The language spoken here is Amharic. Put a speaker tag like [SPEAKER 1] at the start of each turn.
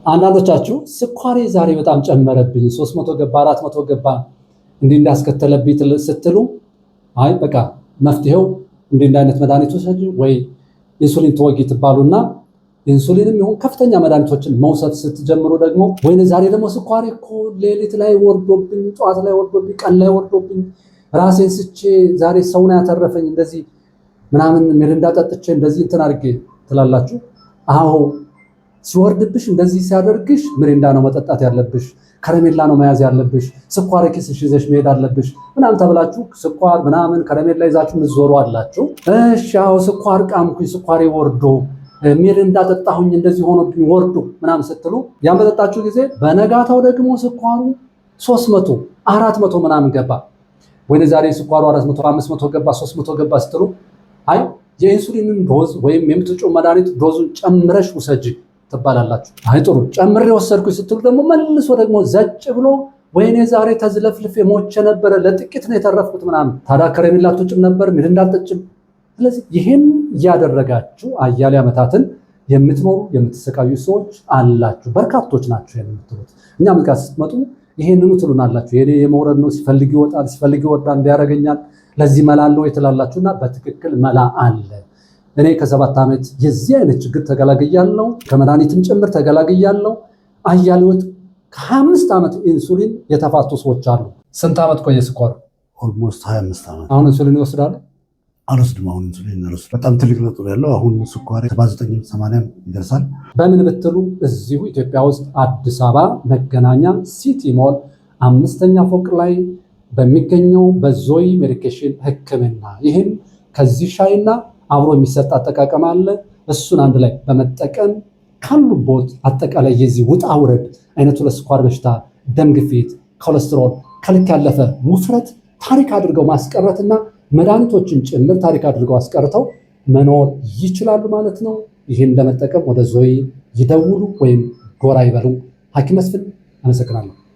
[SPEAKER 1] አንዳንዶቻችሁ ስኳሬ ዛሬ በጣም ጨመረብኝ 300 ገባ 400 ገባ እንዲህ እንዳስከተለብኝ ስትሉ አይ በቃ መፍትሄው እንዲህ አይነት መድኃኒት ወሰጂ ወይ ኢንሱሊን ተወጊ ትባሉና ኢንሱሊንም ይሁን ከፍተኛ መድኃኒቶችን መውሰድ ስትጀምሩ ደግሞ ወይኔ ዛሬ ደግሞ ስኳሬ እኮ ሌሊት ላይ ወርዶብኝ ጠዋት ላይ ወርዶብኝ ቀን ላይ ወርዶብኝ ራሴን ስቼ ዛሬ ሰውን ያተረፈኝ እንደዚህ ምናምን ሚሪንዳ ጠጥቼ እንደዚህ እንትን አድርጌ ትላላችሁ። አዎ ሲወርድብሽ እንደዚህ ሲያደርግሽ ሚሪንዳ ነው መጠጣት ያለብሽ፣ ከረሜላ ነው መያዝ ያለብሽ፣ ስኳር ኪስሽ ይዘሽ መሄድ አለብሽ ምናምን ተብላችሁ ስኳር ምናምን ከረሜላ ይዛችሁ ምትዞሩ አላችሁ። እሺ አዎ ስኳር ቃምኩኝ ስኳሬ ወርዶ ሚሪንዳ ጠጣሁኝ እንደዚህ ሆኖብኝ ወርዶ ምናምን ስትሉ ያን በጠጣችሁ ጊዜ በነጋታው ደግሞ ስኳሩ 300 400 ምናምን ገባ። ወይ ዛሬ ስኳሩ 400 500 ገባ 300 ገባ ስትሉ አይ የኢንሱሊንን ዶዝ ወይም የምትጩ መድኃኒት ዶዙን ጨምረሽ ውሰጂ ትባላላችሁ። አይ ጥሩ ጨምሬ ወሰድኩኝ ስትሉ ደግሞ መልሶ ደግሞ ዘጭ ብሎ ወይኔ ዛሬ ተዝለፍልፌ ሞቼ ነበረ ለጥቂት ነው የተረፍኩት ምናምን። ታዲያ ከረሜላ አትወጭም ነበር ሚሪንዳ አትጠጭም? ስለዚህ ይህን እያደረጋችሁ አያሌ ዓመታትን የምትኖሩ የምትሰቃዩ ሰዎች አላችሁ። በርካቶች ናቸው የምትሉት። እኛም ጋር ስትመጡ ይሄንኑ ትሉናላችሁ። የኔ የመውረድ ነው ሲፈልግ ይወጣል ሲፈልግ ይወርዳል እንዲያደርገኛል ለዚህ መላ አለው የተላላችሁና በትክክል መላ አለ። እኔ ከ7 ዓመት የዚህ አይነት ችግር ተገላግያለሁ፣ ከመድኃኒትም ጭምር ተገላግያለሁ። አያሌዎች ከ25 ዓመት ኢንሱሊን የተፋቱ ሰዎች አሉ። ስንት ዓመት ቆየ ስኳር?
[SPEAKER 2] ኦልሞስት 25 ዓመት።
[SPEAKER 1] አሁን ኢንሱሊን ይወስዳሉ?
[SPEAKER 2] አልወስድም። አሁን ኢንሱሊን አልወስድም። በጣም ትልቅ ለውጥ ያለው አሁን ስኳር 79 80 ይደርሳል።
[SPEAKER 1] በምን ብትሉ እዚሁ ኢትዮጵያ ውስጥ አዲስ አበባ መገናኛ ሲቲ ሞል 5ኛ ፎቅ ላይ በሚገኘው በዞይ ሜዲኬሽን ሕክምና ይህም ከዚህ ሻይና አብሮ የሚሰጥ አጠቃቀም አለ። እሱን አንድ ላይ በመጠቀም ካሉበት አጠቃላይ የዚህ ውጣ ውረድ አይነቱ ለስኳር በሽታ፣ ደም ግፊት፣ ኮሌስትሮል፣ ከልክ ያለፈ ውፍረት ታሪክ አድርገው ማስቀረትና መድኃኒቶችን ጭምር ታሪክ አድርገው አስቀርተው መኖር ይችላሉ ማለት ነው። ይህን ለመጠቀም ወደ ዞይ ይደውሉ ወይም ጎራ ይበሉ። ሐኪም መስፍን አመሰግናለሁ።